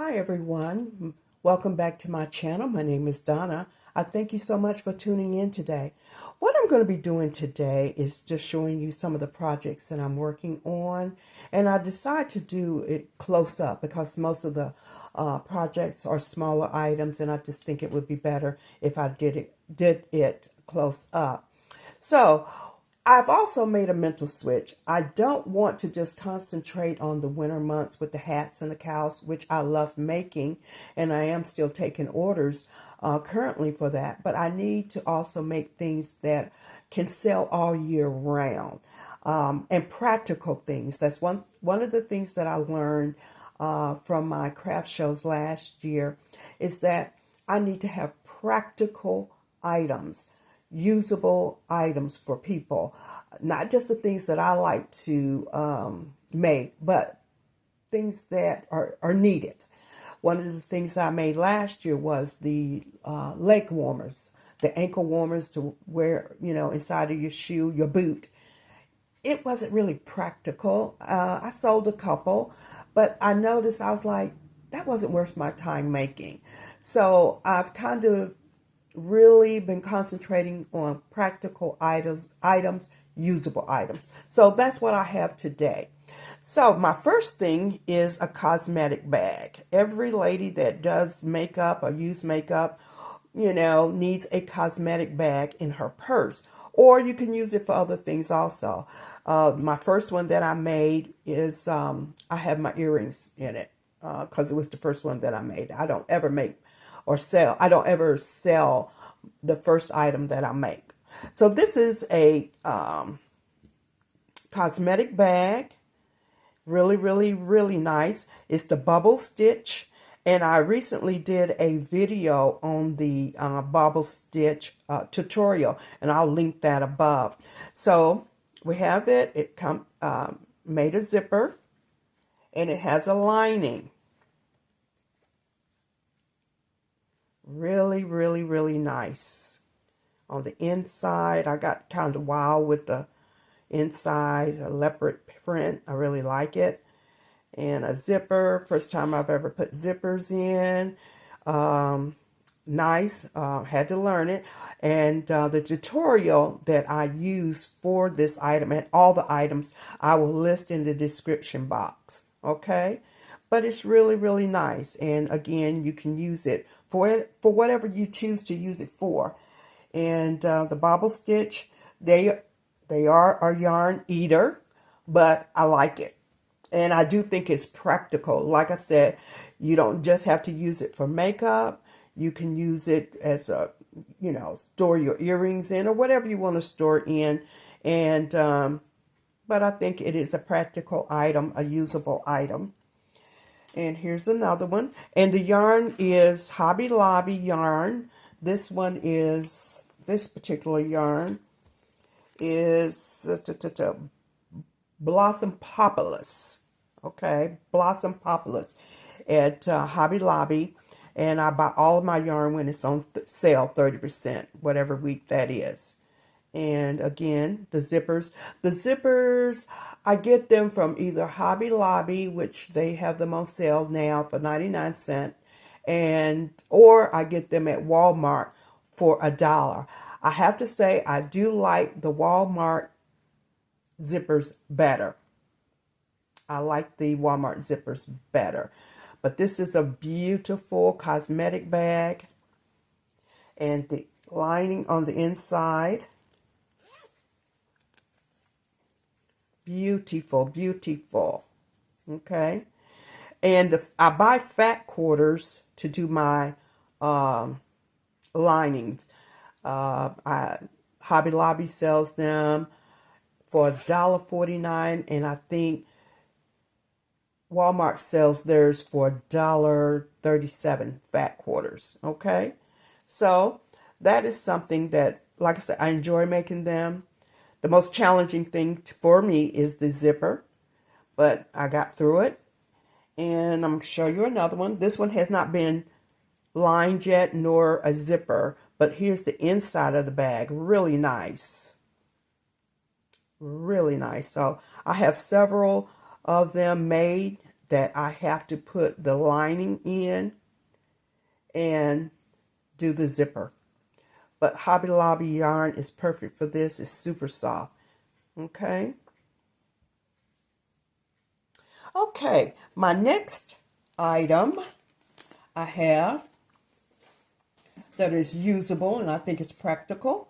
Hi everyone, welcome back to my channel. My name is Donna. I thank you so much for tuning in today. What I'm going to be doing today is just showing you some of the projects that I'm working on, and I decided to do it close up because most of the projects are smaller items, and I just think it would be better if I did it close up. So I've also made a mental switch. I don't want to just concentrate on the winter months with the hats and the cows, which I love making, and I am still taking orders currently for that. But I need to also make things that can sell all year round, and practical things. That's one of the things that I learned from my craft shows last year is that I need to have practical items, usable items for people, not just the things that I like to make, but things that are needed. One of the things I made last year was the leg warmers, the ankle warmers to wear, inside of your shoe, your boot. It wasn't really practical. I sold a couple, but I noticed I was like, that wasn't worth my time making. So I've kind of really been concentrating on practical items, usable items. So that's what I have today. So my first thing is a cosmetic bag. Every lady that does makeup or use makeup, needs a cosmetic bag in her purse, or you can use it for other things also. My first one that I made is I have my earrings in it because it was the first one that I made. I don't ever make or sell. I don't ever sell the first item that I make. So this is a cosmetic bag. Really, really, really nice. It's the bubble stitch. And I recently did a video on the bubble stitch tutorial, and I'll link that above. So we have it. It made a zipper, and it has a lining. Really, really, really nice. On the inside, I got kind of wild with the inside, a leopard print. I really like it. And a zipper. First time I've ever put zippers in. Nice. Had to learn it. And the tutorial that I use for this item and all the items I will list in the description box. Okay? But it's really, really nice. And again, you can use it for whatever you choose to use it for. And the bobble stitch, they are a yarn eater, but I like it. And I do think it's practical. Like I said, you don't just have to use it for makeup. You can use it as a, store your earrings in or whatever you want to store in. And, but I think it is a practical item, a usable item. And here's another one. And the yarn is Hobby Lobby yarn. This particular yarn is Blossom Populous. Okay, Blossom Populous at Hobby Lobby. And I buy all of my yarn when it's on sale, 30%, whatever week that is. And again, the zippers. The zippers, I get them from either Hobby Lobby, which they have them on sale now for 99 cents, or I get them at Walmart for $1. I have to say, I do like the Walmart zippers better. I like the Walmart zippers better. But this is a beautiful cosmetic bag. And the lining on the inside. Beautiful, beautiful. Okay. And I buy fat quarters to do my linings. Hobby Lobby sells them for $1.49, and I think Walmart sells theirs for $1.37 fat quarters. Okay, so that is something that, like I said, I enjoy making them. The most challenging thing for me is the zipper, but I got through it. And I'm going to show you another one. This one has not been lined yet, nor a zipper, but here's the inside of the bag. Really nice. Really nice. So I have several of them made that I have to put the lining in and do the zipper. But Hobby Lobby yarn is perfect for this. It's super soft. Okay. Okay, my next item I have that is usable and I think it's practical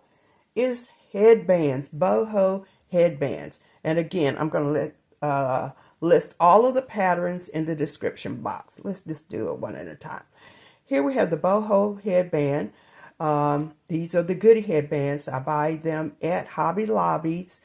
is headbands, boho headbands. And again, I'm going to list all of the patterns in the description box. Let's just do it one at a time. Here we have the boho headband. These are the goodie headbands. I buy them at Hobby Lobby's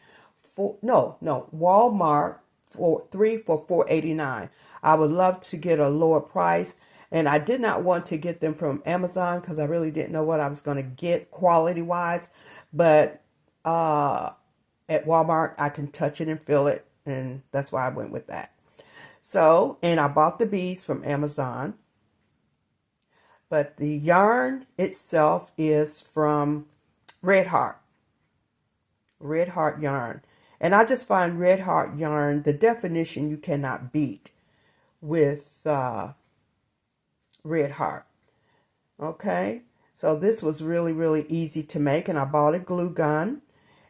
Walmart for $4.89. I would love to get a lower price, and I did not want to get them from Amazon because I really didn't know what I was going to get quality wise. But at Walmart, I can touch it and feel it, and that's why I went with that. So, and I bought the beads from Amazon. But the yarn itself is from Red Heart yarn. And I just find Red Heart yarn, the definition you cannot beat with Red Heart. Okay, so this was really, really easy to make, and I bought a glue gun.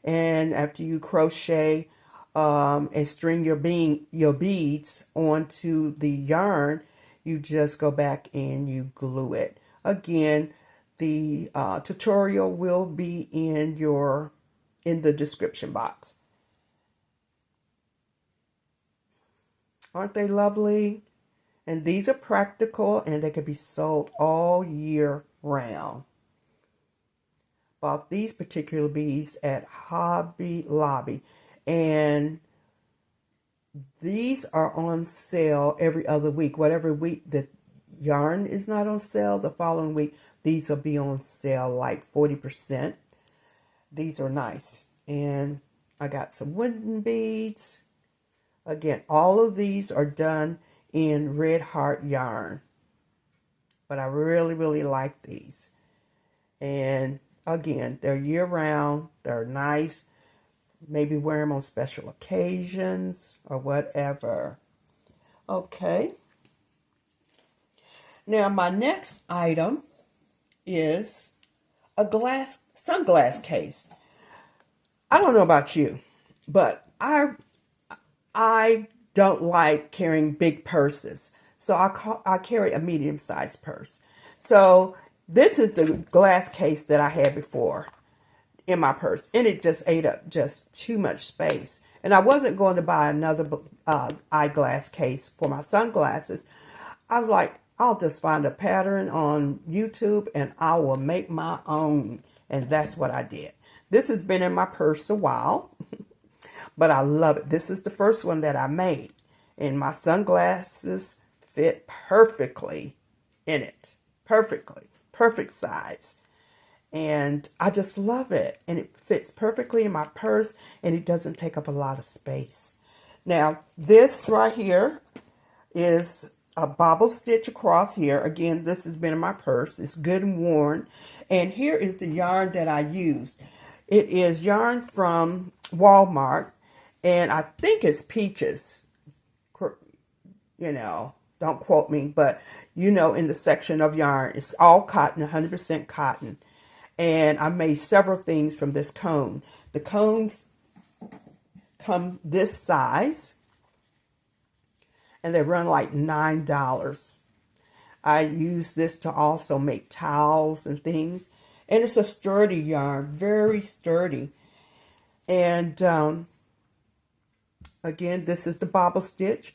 And after you crochet and string your beads onto the yarn, you just go back and you glue it. Again, the tutorial will be in the description box. Aren't they lovely? And these are practical and they can be sold all year round. Bought these particular beads at Hobby Lobby, and these are on sale every other week. Whatever week the yarn is not on sale, the following week these will be on sale like 40%. These are nice. And I got some wooden beads. Again, all of these are done in Red Heart yarn, but I really, really like these. And again, they're year round. They're nice. Maybe wear them on special occasions or whatever. Okay. Now, my next item is a sunglass case. I don't know about you, but I don't like carrying big purses. So I carry a medium-sized purse. So this is the glass case that I had before in my purse, and it just ate up just too much space. And I wasn't going to buy another eyeglass case for my sunglasses. I was like, I'll just find a pattern on YouTube and I will make my own. And that's what I did. This has been in my purse a while, but I love it. This is the first one that I made, and my sunglasses fit perfectly in it. Perfect size. And I just love it. And it fits perfectly in my purse, and it doesn't take up a lot of space. Now, this right here is a bobble stitch across here. Again, this has been in my purse. It's good and worn. And here is the yarn that I used. It is yarn from Walmart, and I think it's Peaches. You know, don't quote me, but you know, in the section of yarn, it's all cotton, 100% cotton. And I made several things from this cone. The cones come this size, and they run like $9. I use this to also make towels and things. And it's a sturdy yarn, very sturdy. And again, this is the bobble stitch.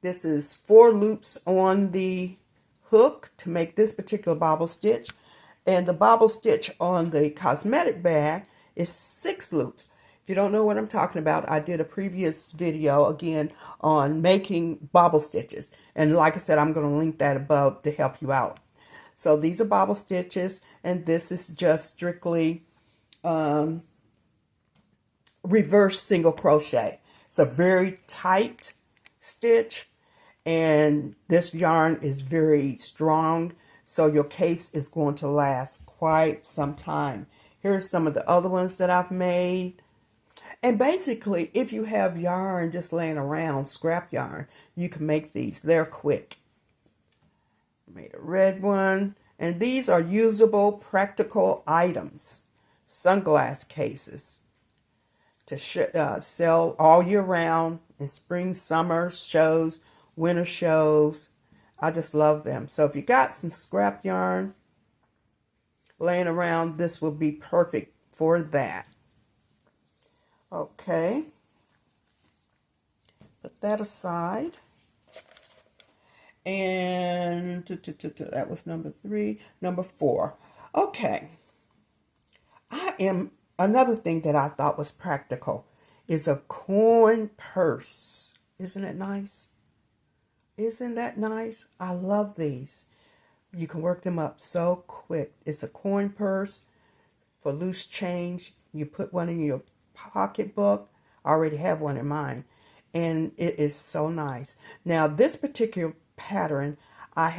This is 4 loops on the hook to make this particular bobble stitch. And the bobble stitch on the cosmetic bag is 6 loops. If you don't know what I'm talking about, I did a previous video again on making bobble stitches. And like I said, I'm going to link that above to help you out. So these are bobble stitches, and this is just strictly reverse single crochet. It's a very tight stitch, and this yarn is very strong, so your case is going to last quite some time. Here's some of the other ones that I've made. And basically, if you have yarn just laying around, scrap yarn, you can make these. They're quick. Made a red one. And these are usable, practical items. Sunglass cases to sell all year round in spring, summer shows, winter shows. I just love them. So if you got some scrap yarn laying around, this will be perfect for that. Okay. Put that aside. And that was number 3. Number 4. Okay. Another thing that I thought was practical is a coin purse. Isn't it nice? Isn't that nice? I love these. You can work them up so quick. It's a coin purse for loose change. You put one in your pocketbook. I already have one in mine. And it is so nice. Now, this particular pattern, I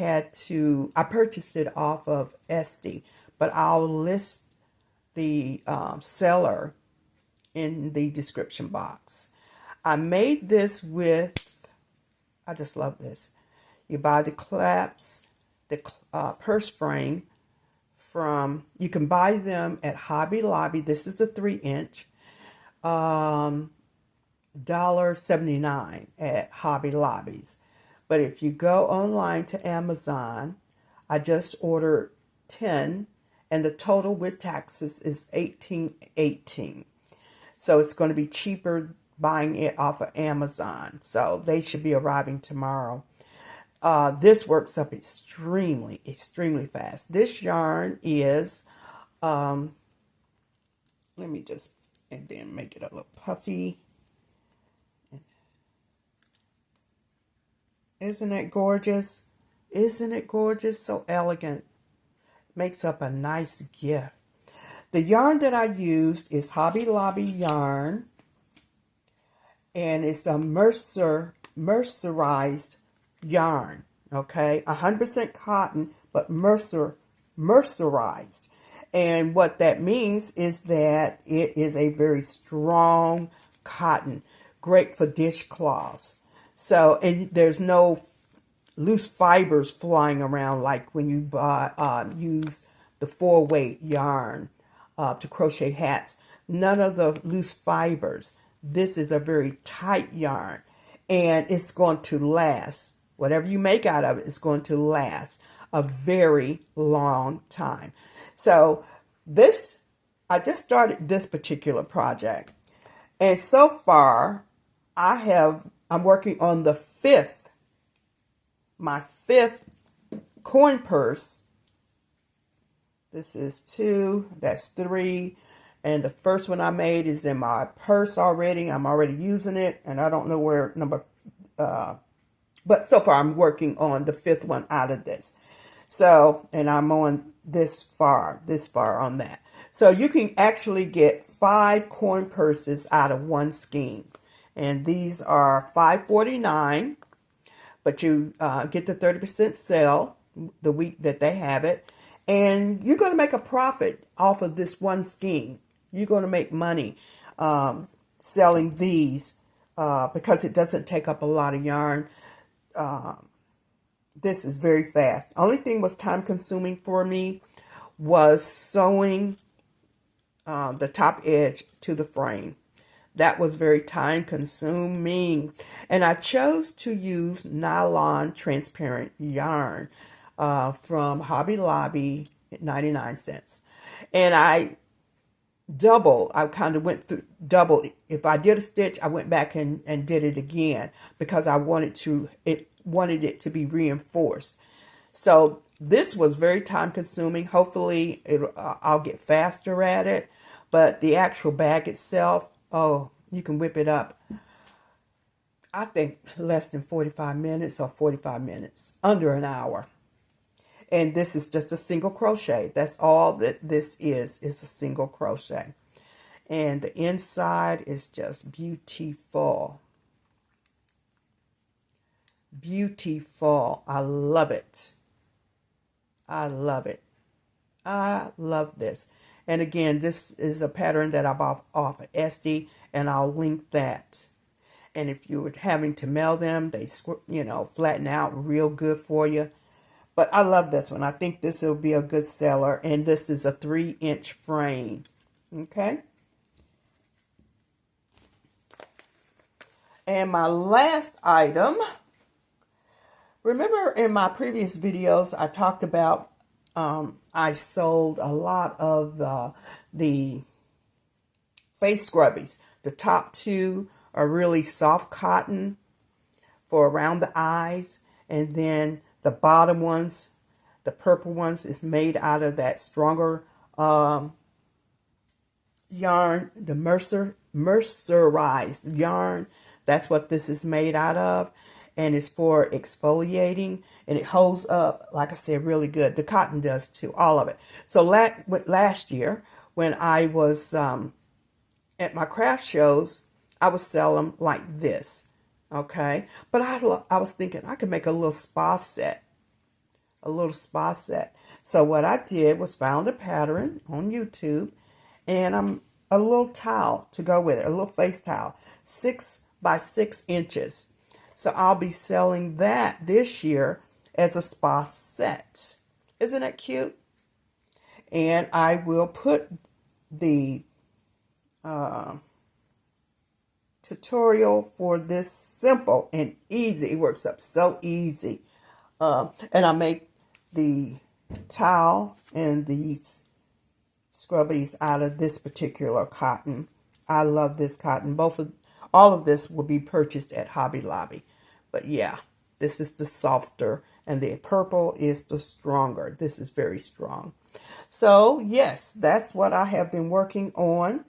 purchased it off of Esty, but I'll list the seller in the description box. I made this with, I just love this. You buy the clasps, the purse frame you can buy them at Hobby Lobby. This is a 3-inch, $1.79 at Hobby Lobbies. But if you go online to Amazon, I just ordered 10, and the total with taxes is $18.18. So it's going to be cheaper buying it off of Amazon. So they should be arriving tomorrow. This works up extremely, extremely fast. This yarn is, let me just, and then make it a little puffy. Isn't it gorgeous? Isn't it gorgeous? So elegant. Makes up a nice gift. The yarn that I used is Hobby Lobby yarn. And it's a mercerized yarn. Okay? 100% cotton, but mercerized. And what that means is that it is a very strong cotton. Great for dishcloths. So, and there's no loose fibers flying around like when you use the 4-weight yarn to crochet hats. None of the loose fibers. This is a very tight yarn, and it's going to last. Whatever you make out of it, it's going to last a very long time. So I just started this particular project, and so far I'm working on my fifth coin purse. This is 2, that's 3, and the first one I made is in my purse already. I'm already using it, and I don't know where but so far I'm working on the 5th one out of this. So, and I'm on this far on that. So you can actually get 5 coin purses out of one skein. And these are $5.49, but you get the 30% sale the week that they have it. And you're going to make a profit off of this one skein. You're going to make money selling these because it doesn't take up a lot of yarn. This is very fast. Only thing was time consuming for me was sewing the top edge to the frame. That was very time consuming. And I chose to use nylon transparent yarn from Hobby Lobby at 99 cents. And I kind of went through double. If I did a stitch, I went back and did it again because I wanted it to be reinforced. So this was very time consuming. Hopefully I'll get faster at it. But the actual bag itself, oh, you can whip it up. I think less than 45 minutes or 45 minutes, under an hour. And this is just a single crochet. That's all that this is a single crochet. And the inside is just beautiful. Beautiful. I love it. I love it. I love this. And again, this is a pattern that I bought off of Esty. and I'll link that. And if you were having to mail them, they, you know, flatten out real good for you. But I love this one. I think this will be a good seller. And this is a 3-inch frame. Okay. And my last item. Remember in my previous videos, I talked about I sold a lot of the face scrubbies. The top two are really soft cotton for around the eyes. And then the bottom ones, the purple ones, is made out of that stronger yarn, the mercerized yarn. That's what this is made out of. And it's for exfoliating. And it holds up, like I said, really good. The cotton does too, all of it. So last year, when I was at my craft shows, I would sell them like this. Okay. But I was thinking I could make a little spa set. A little spa set. So what I did was found a pattern on YouTube. And a little towel to go with it. A little face towel. 6 by 6 inches. So I'll be selling that this year as a spa set. Isn't that cute? And I will put the tutorial for this simple and easy. It works up so easy. And I make the towel and these scrubbies out of this particular cotton. I love this cotton. All of this will be purchased at Hobby Lobby. But yeah, this is the softer and the purple is the stronger. This is very strong. So yes, that's what I have been working on.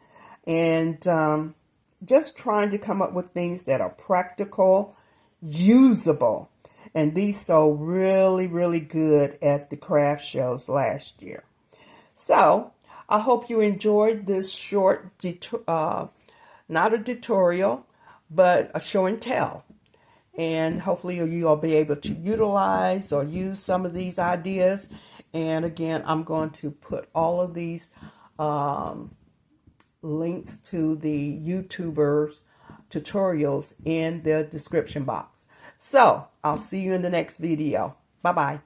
And just trying to come up with things that are practical, usable. And these sold really, really good at the craft shows last year. So I hope you enjoyed this short, not a tutorial, but a show and tell. And hopefully you'll be able to utilize or use some of these ideas. And again, I'm going to put all of these links to the YouTubers tutorials in the description box. So I'll see you in the next video. Bye-bye.